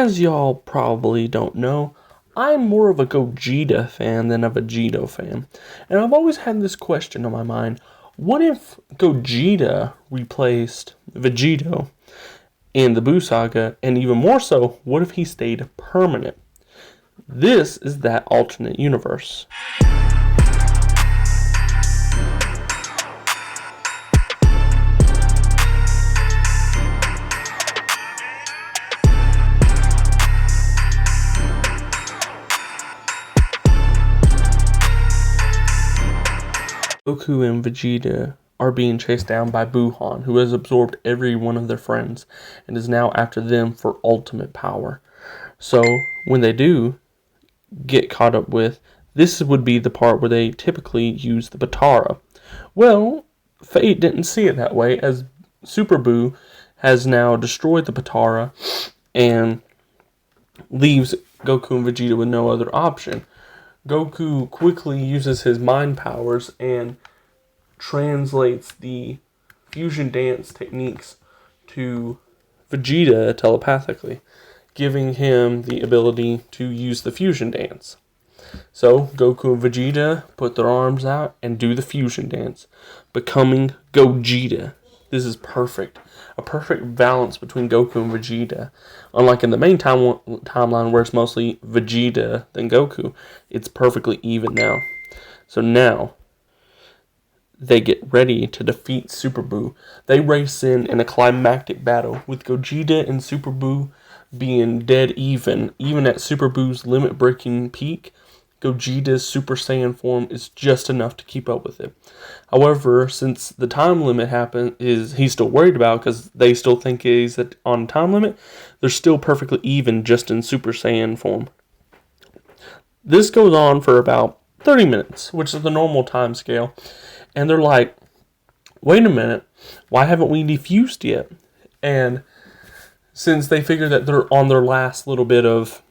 as y'all probably don't know, I'm more of a Gogeta fan than a Vegito fan. And I've always had this question on my mind. What if Gogeta replaced Vegito in the Buu Saga? And even more so, what if he stayed permanent? This is that alternate universe. Goku and Vegeta are being chased down by Buhan, who has absorbed every one of their friends and is now after them for ultimate power. So when they do get caught up with, this would be the part where they typically use the Batara. Well, Fate didn't see it that way, as Super Buu has now destroyed the Batara and leaves Goku and Vegeta with no other option. Goku quickly uses his mind powers and translates the fusion dance techniques to Vegeta telepathically, giving him the ability to use the fusion dance. So Goku and Vegeta put their arms out and do the fusion dance, becoming Gogeta. This is perfect. A perfect balance between Goku and Vegeta. Unlike in the main timeline where it's mostly Vegeta than Goku, it's perfectly even now. So now, they get ready to defeat Super Buu. They race in a climactic battle, with Gogeta and Super Buu being dead even at Super Buu's limit-breaking peak. Gogeta's Super Saiyan form is just enough to keep up with it. However, since the time limit he's still worried about because they still think he's on time limit, they're still perfectly even just in Super Saiyan form. This goes on for about 30 minutes, which is the normal time scale. And they're like, wait a minute, why haven't we defused yet? And since they figure that they're on their last little bit of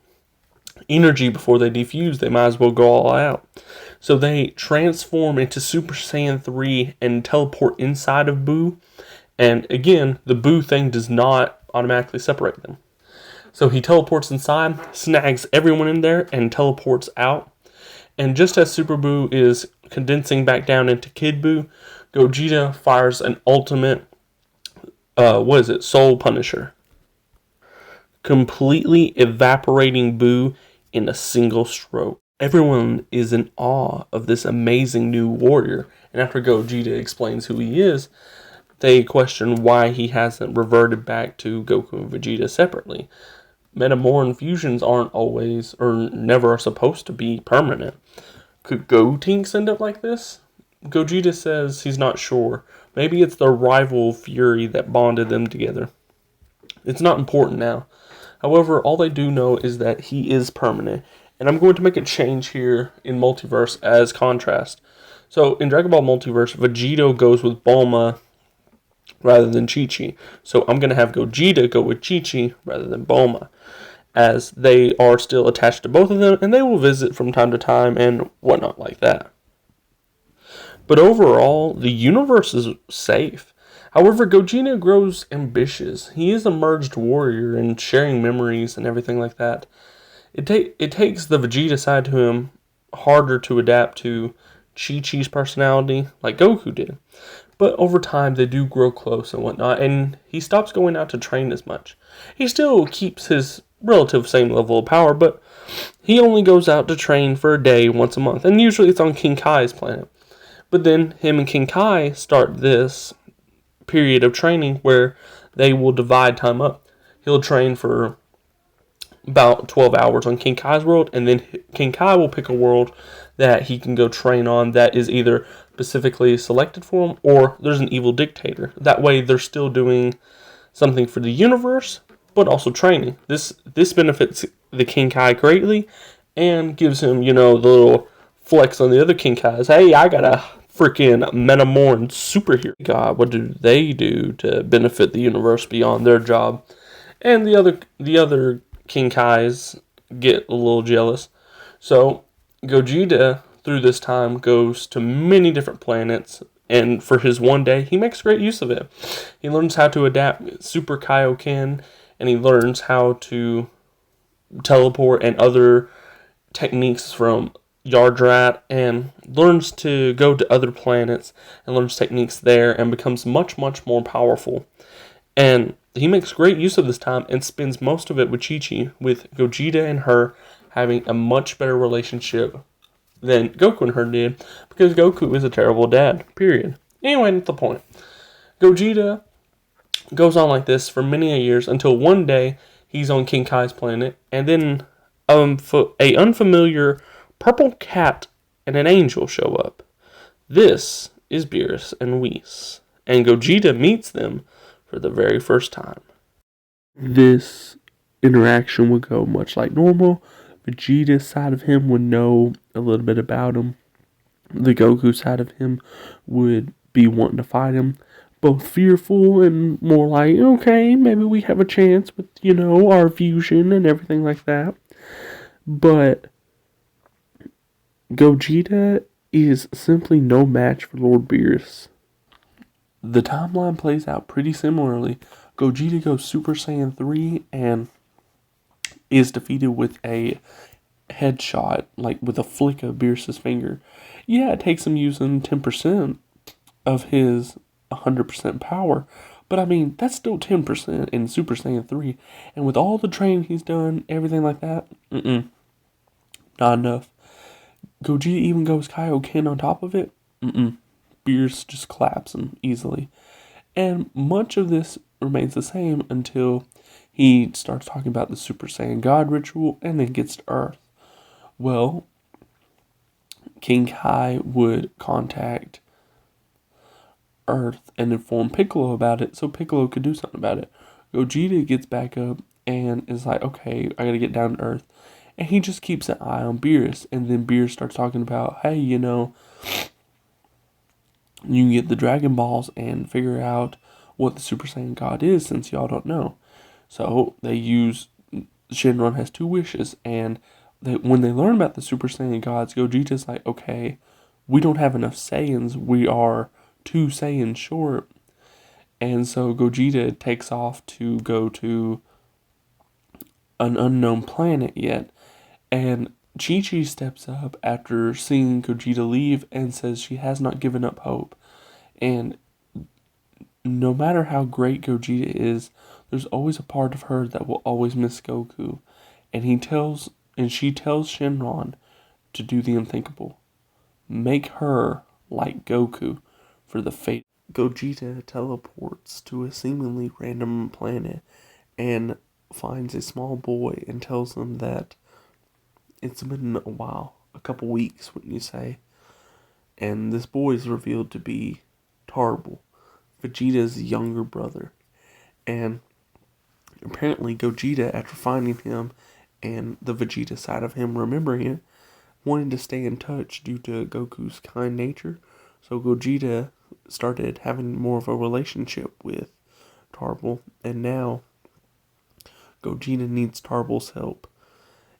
energy before they defuse, they might as well go all out. So they transform into Super Saiyan 3 and teleport inside of Buu. And again, the Buu thing does not automatically separate them. So he teleports inside, snags everyone in there, and teleports out. And just as Super Buu is condensing back down into Kid Buu, Gogeta fires an ultimate, Soul Punisher, completely evaporating Buu in a single stroke. Everyone is in awe of this amazing new warrior, and after Gogeta explains who he is, they question why he hasn't reverted back to Goku and Vegeta separately. Metamorph fusions aren't always, or never are supposed to be permanent. Could Gotenks end up like this? Gogeta says he's not sure. Maybe it's the rival fury that bonded them together. It's not important now. However, all they do know is that he is permanent. And I'm going to make a change here in Multiverse as contrast. So, in Dragon Ball Multiverse, Vegito goes with Bulma rather than Chi-Chi. So, I'm going to have Gogeta go with Chi-Chi rather than Bulma, as they are still attached to both of them, and they will visit from time to time and whatnot like that. But overall, the universe is safe. However, Gogeta grows ambitious. He is a merged warrior and sharing memories and everything like that. It takes the Vegeta side to him harder to adapt to Chi-Chi's personality, like Goku did. But over time, they do grow close and whatnot, and he stops going out to train as much. He still keeps his relative same level of power, but he only goes out to train for a day once a month, and usually it's on King Kai's planet. But then him and King Kai start this period of training where they will divide time up. He'll train for about 12 hours on King Kai's world, and then King Kai will pick a world that he can go train on that is either specifically selected for him or there's an evil dictator. That way they're still doing something for the universe, but also training. This benefits the King Kai greatly and gives him, the little flex on the other King Kais. Hey, I got a freaking Metamorph superhero. God, what do they do to benefit the universe beyond their job? And the other King Kais get a little jealous. So Gogeta, through this time, goes to many different planets, and for his one day, he makes great use of it. He learns how to adapt Super Kaioken, and he learns how to teleport and other techniques from Yardrat, and learns to go to other planets and learns techniques there and becomes much, much more powerful. And he makes great use of this time and spends most of it with Chi-Chi, with Gogeta and her having a much better relationship than Goku and her did, because Goku is a terrible dad, period. Anyway, that's the point. Gogeta goes on like this for many a years until one day he's on King Kai's planet, and then a unfamiliar purple cat and an angel show up. This is Beerus and Whis, and Gogeta meets them for the very first time. This interaction would go much like normal. Vegeta's side of him would know a little bit about him. The Goku side of him would be wanting to fight him. Both fearful and more like, okay, maybe we have a chance with, our fusion and everything like that. But Gogeta is simply no match for Lord Beerus. The timeline plays out pretty similarly. Gogeta goes Super Saiyan 3 and is defeated with a headshot, like with a flick of Beerus' finger. Yeah, it takes him using 10% of his 100% power, but I mean, that's still 10% in Super Saiyan 3, and with all the training he's done, everything like that, not enough. Gogeta even goes Kaioken on top of it, Beerus just claps him easily. And much of this remains the same until he starts talking about the Super Saiyan God ritual and then gets to Earth. Well, King Kai would contact Earth and inform Piccolo about it so Piccolo could do something about it. Gogeta gets back up and is like, okay, I gotta get down to Earth. And he just keeps an eye on Beerus. And then Beerus starts talking about, hey, you can get the Dragon Balls and figure out what the Super Saiyan God is, since y'all don't know. So they use, Shenron has 2 wishes, and when they learn about the Super Saiyan Gods, Gogeta's like, okay, we don't have enough Saiyans, we are 2 Saiyans short. And so Gogeta takes off to go to an unknown planet yet, and Chi-Chi steps up after seeing Gogeta leave and says she has not given up hope. And no matter how great Gogeta is, there's always a part of her that will always miss Goku. And she tells Shenron to do the unthinkable. Make her like Goku for the fate. Gogeta teleports to a seemingly random planet and finds a small boy and tells him that it's been a while, a couple weeks, wouldn't you say? And this boy is revealed to be Tarble, Vegeta's younger brother. And apparently Gogeta, after finding him and the Vegeta side of him remembering it, wanted to stay in touch due to Goku's kind nature. So Gogeta started having more of a relationship with Tarble, and now Gogeta needs Tarble's help.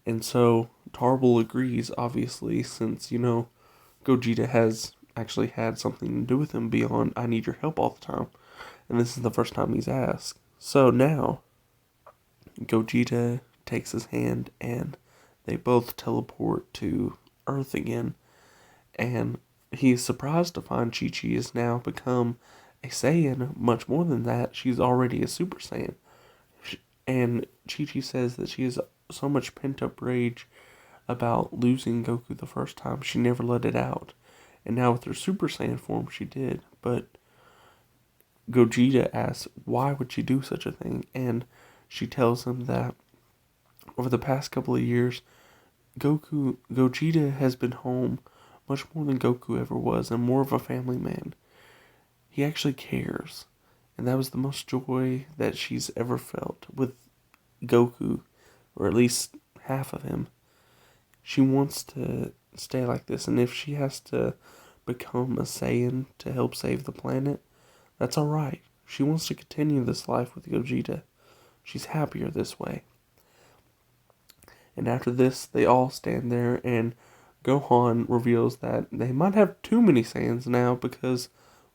And so Tarble agrees, obviously, since, Gogeta has actually had something to do with him beyond, I need your help all the time. And this is the first time he's asked. So now, Gogeta takes his hand and they both teleport to Earth again. And he is surprised to find Chi-Chi has now become a Saiyan. Much more than that, she's already a Super Saiyan. And Chi-Chi says that she has so much pent-up rage about losing Goku the first time, she never let it out. And now with her Super Saiyan form, she did. But Gogeta asks, why would she do such a thing? And she tells him that over the past couple of years, Gogeta has been home much more than Goku ever was, and more of a family man. He actually cares. And that was the most joy that she's ever felt with Goku, or at least half of him. She wants to stay like this, and if she has to become a Saiyan to help save the planet, that's alright. She wants to continue this life with Gogeta. She's happier this way. And after this, they all stand there, and Gohan reveals that they might have too many Saiyans now because,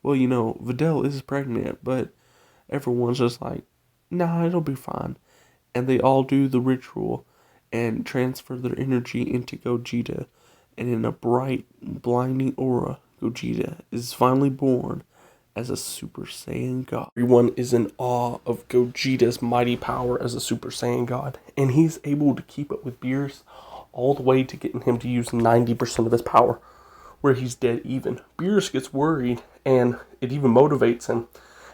well, Videl is pregnant, but everyone's just like, nah, it'll be fine. And they all do the ritual, and transfer their energy into Gogeta, and in a bright, blinding aura, Gogeta is finally born as a Super Saiyan God. Everyone is in awe of Gogeta's mighty power as a Super Saiyan God, and he's able to keep up with Beerus all the way to getting him to use 90% of his power, where he's dead even. Beerus gets worried, and it even motivates him,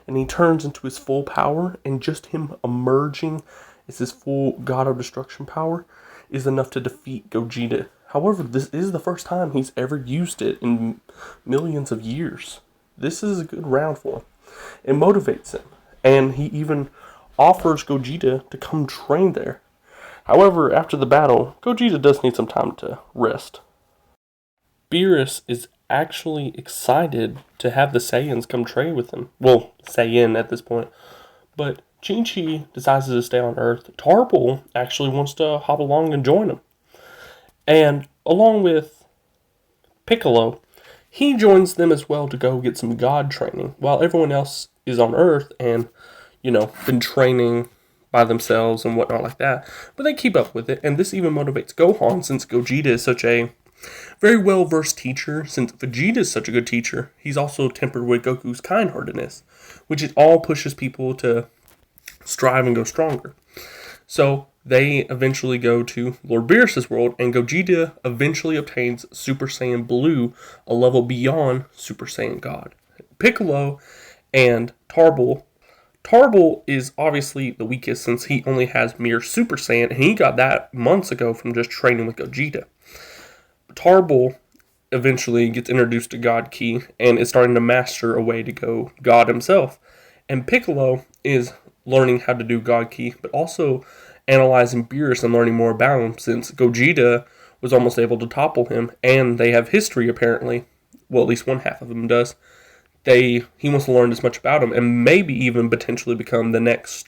and he turns into his full power, and just him emerging as his full God of Destruction power is enough to defeat Gogeta. However, this is the first time he's ever used it in millions of years. This is a good round for him. It motivates him, and he even offers Gogeta to come train there. However, after the battle, Gogeta does need some time to rest. Beerus is actually excited to have the Saiyans come train with him. Well, Saiyan at this point. But Chi-Chi decides to stay on Earth. Tarble actually wants to hop along and join him. And along with Piccolo, he joins them as well to go get some God training, while everyone else is on Earth and, been training by themselves and whatnot like that. But they keep up with it, and this even motivates Gohan, since Gogeta is such a very well-versed teacher. Since Vegeta is such a good teacher, he's also tempered with Goku's kind-heartedness, which it all pushes people to strive and go stronger. So they eventually go to Lord Beerus' world, and Gogeta eventually obtains Super Saiyan Blue, a level beyond Super Saiyan God. Piccolo and Tarble is obviously the weakest, since he only has mere Super Saiyan, and he got that months ago from just training with Gogeta. Tarble eventually gets introduced to God Ki and is starting to master a way to go God himself. And Piccolo is learning how to do God Ki, but also analyzing Beerus and learning more about him, since Gogeta was almost able to topple him, and they have history apparently. Well, at least one half of them does. He wants to learn as much about him, and maybe even potentially become the next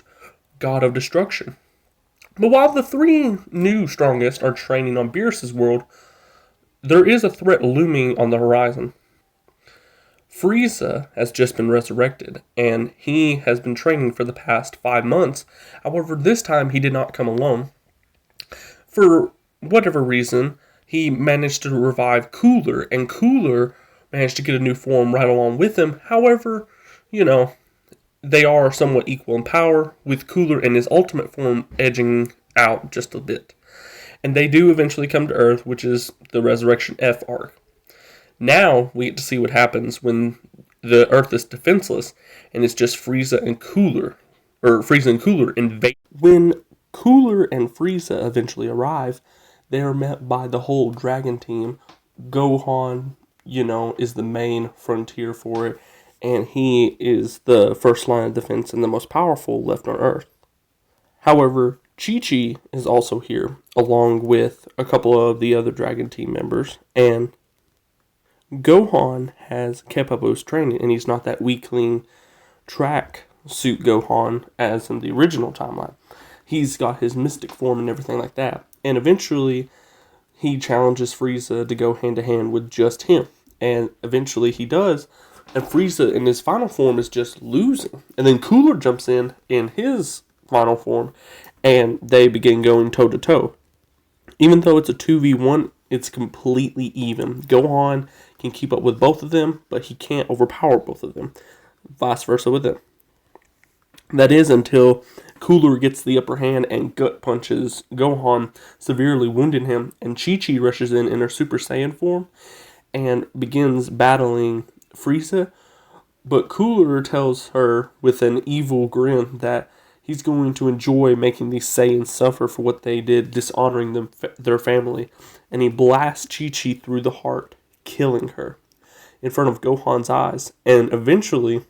God of Destruction. But while the three new strongest are training on Beerus' world, there is a threat looming on the horizon. Frieza has just been resurrected, and he has been training for the past 5 months. However, this time he did not come alone. For whatever reason, he managed to revive Cooler, and Cooler managed to get a new form right along with him. However, they are somewhat equal in power, with Cooler in his ultimate form edging out just a bit. And they do eventually come to Earth, which is the Resurrection F arc. Now we get to see what happens when the Earth is defenseless and it's just Frieza and Cooler invade. When Cooler and Frieza eventually arrive, they are met by the whole Dragon team. Gohan, is the main frontier for it, and he is the first line of defense and the most powerful left on Earth. However, Chi-Chi is also here, along with a couple of the other Dragon team members, and Gohan has kept up with his training, and he's not that weakling track suit Gohan as in the original timeline. He's got his mystic form and everything like that, and eventually he challenges Frieza to go hand-to-hand with just him, and eventually he does, and Frieza in his final form is just losing, and then Cooler jumps in his final form, and they begin going toe-to-toe. Even though it's a 2v1, it's completely even. Gohan can keep up with both of them, but he can't overpower both of them. Vice versa with it. That is until Cooler gets the upper hand and gut punches Gohan, severely wounding him, and Chi-Chi rushes in her Super Saiyan form and begins battling Frieza, but Cooler tells her with an evil grin that he's going to enjoy making these Saiyans suffer for what they did, dishonoring their family, and he blasts Chi-Chi through the heart, killing her in front of Gohan's eyes, and eventually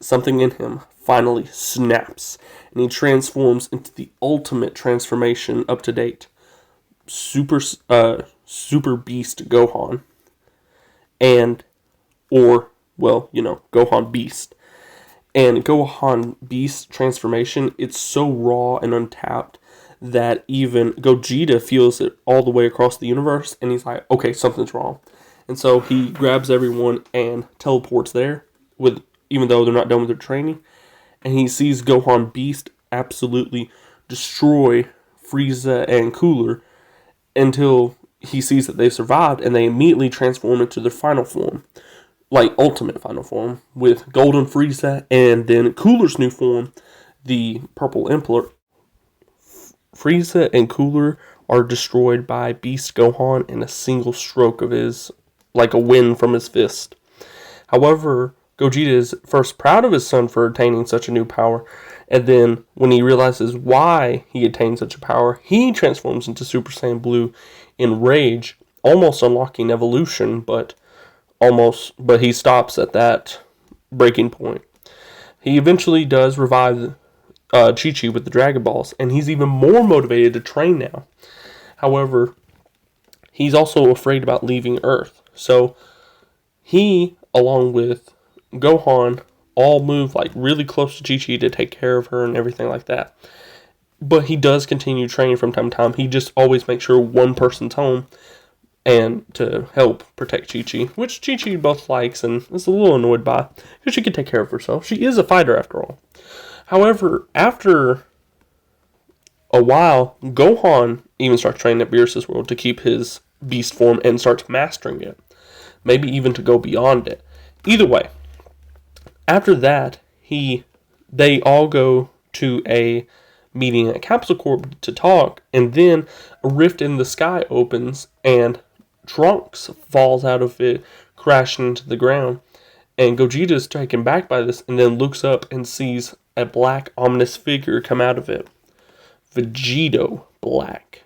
something in him finally snaps, and he transforms into the ultimate transformation up to date, Super Beast Gohan, Gohan Beast. And Gohan Beast transformation, it's so raw and untapped that even Gogeta feels it all the way across the universe, and he's like, okay, something's wrong. And so he grabs everyone and teleports there, even though they're not done with their training, and he sees Gohan Beast absolutely destroy Frieza, and Cooler until he sees that they've survived, and they immediately transform into their final form, like ultimate final form, with Golden Frieza and then Cooler's new form, the Purple Emperor. Frieza and Cooler are destroyed by Beast Gohan in a single stroke of his, like a wind from his fist. However, Gogeta is first proud of his son for attaining such a new power, and then when he realizes why he attained such a power, he transforms into Super Saiyan Blue in rage, almost unlocking evolution, but he stops at that breaking point. He eventually does revive Chi-Chi with the Dragon Balls, and he's even more motivated to train now. However, he's also afraid about leaving Earth. So he, along with Gohan, all move like really close to Chi-Chi to take care of her and everything like that. But he does continue training from time to time. He just always makes sure one person's home and to help protect Chi-Chi, which Chi-Chi both likes and is a little annoyed by, because she can take care of herself. She is a fighter after all. However, after a while, Gohan even starts training at Beerus' world to keep his beast form and starts mastering it. Maybe even to go beyond it. Either way, after that, they all go to a meeting at Capsule Corp to talk, and then a rift in the sky opens, and Trunks falls out of it, crashing into the ground. And Gogeta is taken back by this, and then looks up and sees a black, ominous figure come out of it. Vegito Black.